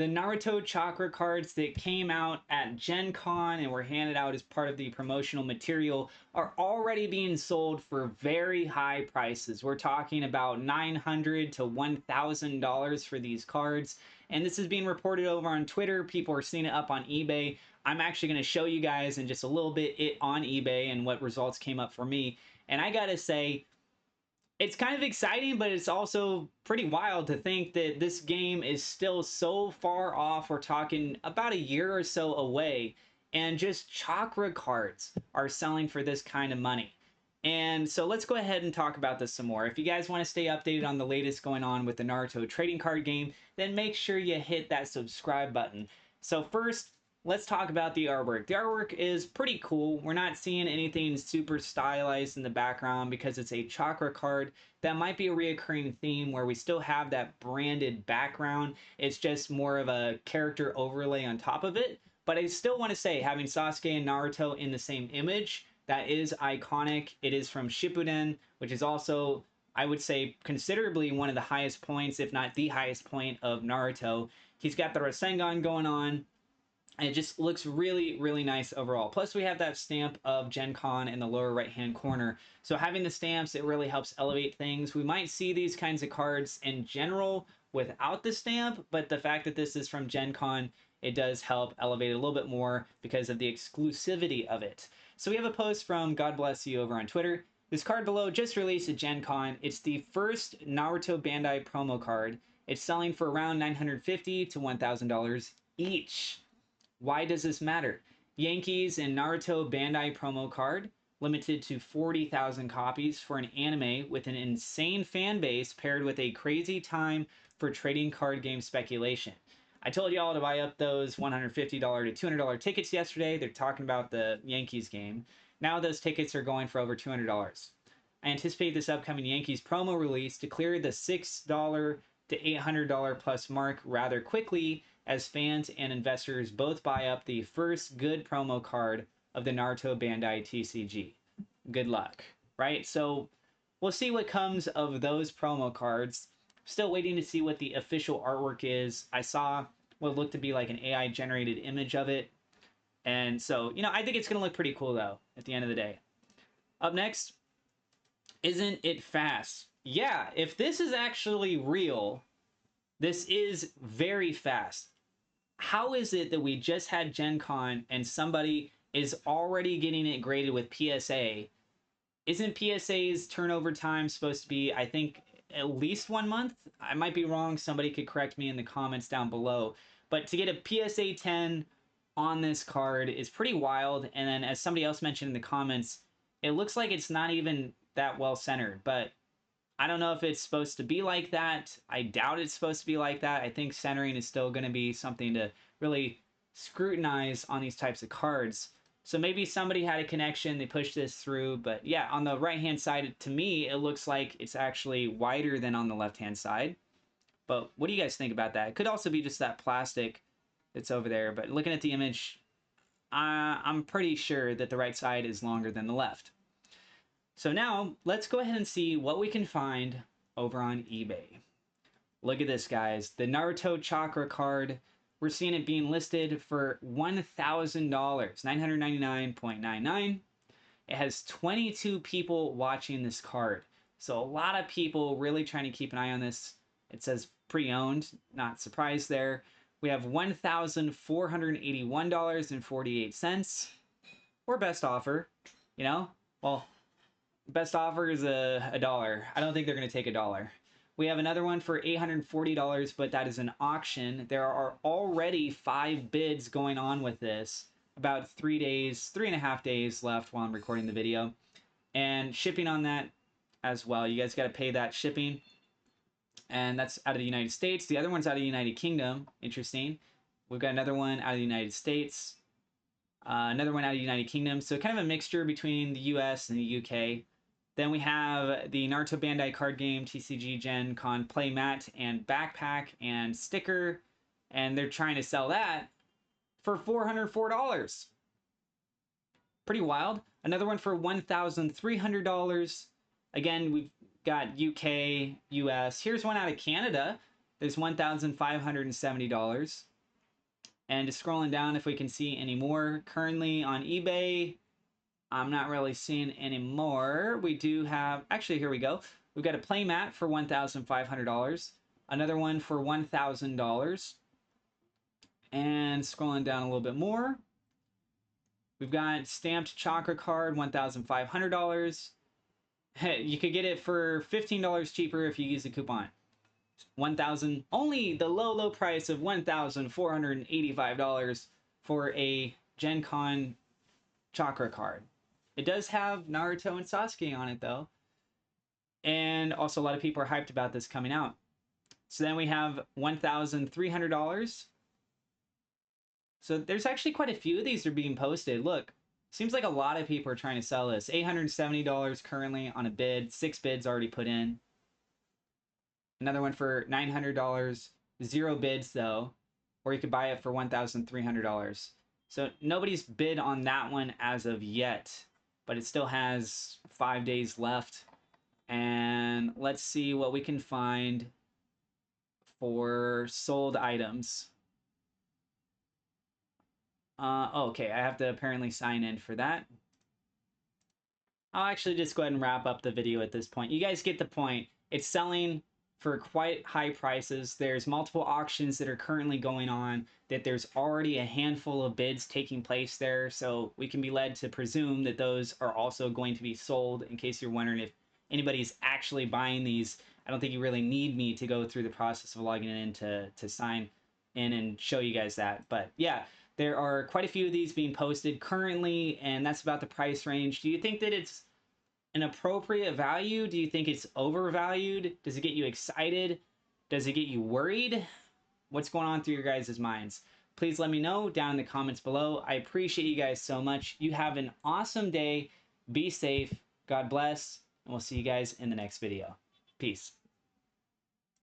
The Naruto Chakra cards that came out at Gen Con and were handed out as part of the promotional material are already being sold for very high prices. We're talking about $900 to $1,000 for these cards. And this is being reported over on Twitter. People are seeing it up on eBay. I'm actually going to show you guys in just a little bit it on eBay and what results came up for me. And I gotta say, it's kind of exciting, but it's also pretty wild to think that this game is still so far off. We're talking about a year or so away, and just chakra cards are selling for this kind of money. And so let's go ahead and talk about this some more. If you guys want to stay updated on the latest going on with the Naruto trading card game, then make sure you hit that subscribe button. So first, let's talk about the artwork. The artwork is pretty cool. We're not seeing anything super stylized in the background because it's a chakra card. That might be a reoccurring theme where we still have that branded background. It's just more of a character overlay on top of it. But I still want to say, having Sasuke and Naruto in the same image, that is iconic. It is from Shippuden, which is also, I would say, considerably one of the highest points, if not the highest point of Naruto. He's got the Rasengan going on. And it just looks really, really nice overall. Plus, we have that stamp of Gen Con in the lower right-hand corner. So having the stamps, it really helps elevate things. We might see these kinds of cards in general without the stamp, but the fact that this is from Gen Con, it does help elevate it a little bit more because of the exclusivity of it. So we have a post from God Bless You over on Twitter. This card below just released at Gen Con. It's the first Naruto Bandai promo card. It's selling for around $950 to $1,000 each. Why does this matter? Yankees and Naruto Bandai promo card, limited to 40,000 copies for an anime with an insane fan base paired with a crazy time for trading card game speculation. I told y'all to buy up those $150 to $200 tickets yesterday. They're talking about the Yankees game. Now those tickets are going for over $200. I anticipate this upcoming Yankees promo release to clear the $6 to $800 plus mark rather quickly, as fans and investors both buy up the first good promo card of the Naruto Bandai TCG. Good luck, right? So we'll see what comes of those promo cards. Still waiting to see what the official artwork is. I saw what looked to be like an AI generated image of it. And so, you know, I think it's going to look pretty cool though at the end of the day. Up next, isn't it fast? Yeah, if this is actually real, this is very fast. How is it that we just had Gen Con and somebody is already getting it graded with PSA? Isn't PSA's turnover time supposed to be, I think, at least 1 month? I might be wrong. Somebody could correct me in the comments down below. But to get a PSA 10 on this card is pretty wild. And then as somebody else mentioned in the comments, it looks like it's not even that well centered. But I don't know if it's supposed to be like that. I doubt it's supposed to be like that. I think centering is still going to be something to really scrutinize on these types of cards. So maybe somebody had a connection, they pushed this through. But yeah, on the right-hand side, to me, it looks like it's actually wider than on the left-hand side. But what do you guys think about that? It could also be just that plastic that's over there. But looking at the image, I'm pretty sure that the right side is longer than the left. So now, let's go ahead and see what we can find over on eBay. Look at this, guys. The Naruto Chakra card. We're seeing it being listed for $1,000, $999.99. It has 22 people watching this card. So a lot of people really trying to keep an eye on this. It says pre-owned, not surprised there. We have $1,481.48, or best offer, you know? Well, best offer is a dollar. I don't think they're going to take a dollar. We have another one for $840, but that is an auction. There are already 5 bids going on with this. About 3.5 days left while I'm recording the video. And shipping on that as well. You guys got to pay that shipping. And that's out of the United States. The other one's out of the United Kingdom. Interesting. We've got another one out of the United States. Another one out of the United Kingdom. So kind of a mixture between the US and the UK. Then we have the Naruto Bandai card game, TCG Gen Con playmat and backpack and sticker. And they're trying to sell that for $404. Pretty wild. Another one for $1,300. Again, we've got UK, US. Here's one out of Canada. There's $1,570. And just scrolling down if we can see any more. Currently on eBay, I'm not really seeing any more. We do have, actually, here we go. We've got a playmat for $1,500. Another one for $1,000. And scrolling down a little bit more, we've got stamped chakra card, $1,500. You could get it for $15 cheaper if you use the coupon. 1,000, only the low price of $1,485 for a Gen Con chakra card. It does have Naruto and Sasuke on it though. And also a lot of people are hyped about this coming out. So then we have $1,300. So there's actually quite a few of these are being posted. Look, seems like a lot of people are trying to sell this. $870 currently on a bid. 6 bids already put in. Another one for $900. 0 bids though. Or you could buy it for $1,300. So nobody's bid on that one as of yet. But it still has 5 days left. And let's see what we can find for sold items. Okay, I have to apparently sign in for that. I'll actually just go ahead and wrap up the video at this point. You guys get the point. It's selling for quite high prices. There's multiple auctions that are currently going on, that there's already a handful of bids taking place there, so we can be led to presume that those are also going to be sold. In case you're wondering if anybody's actually buying these, I don't think you really need me to go through the process of logging in to sign in and show you guys that. But yeah, there are quite a few of these being posted currently, and that's about the price range. Do you think that it's an appropriate value? Do you think it's overvalued? Does it get you excited? Does it get you worried? What's going on through your guys' minds? Please let me know down in the comments below. I appreciate you guys so much. You have an awesome day. Be safe. God bless. And we'll see you guys in the next video. Peace.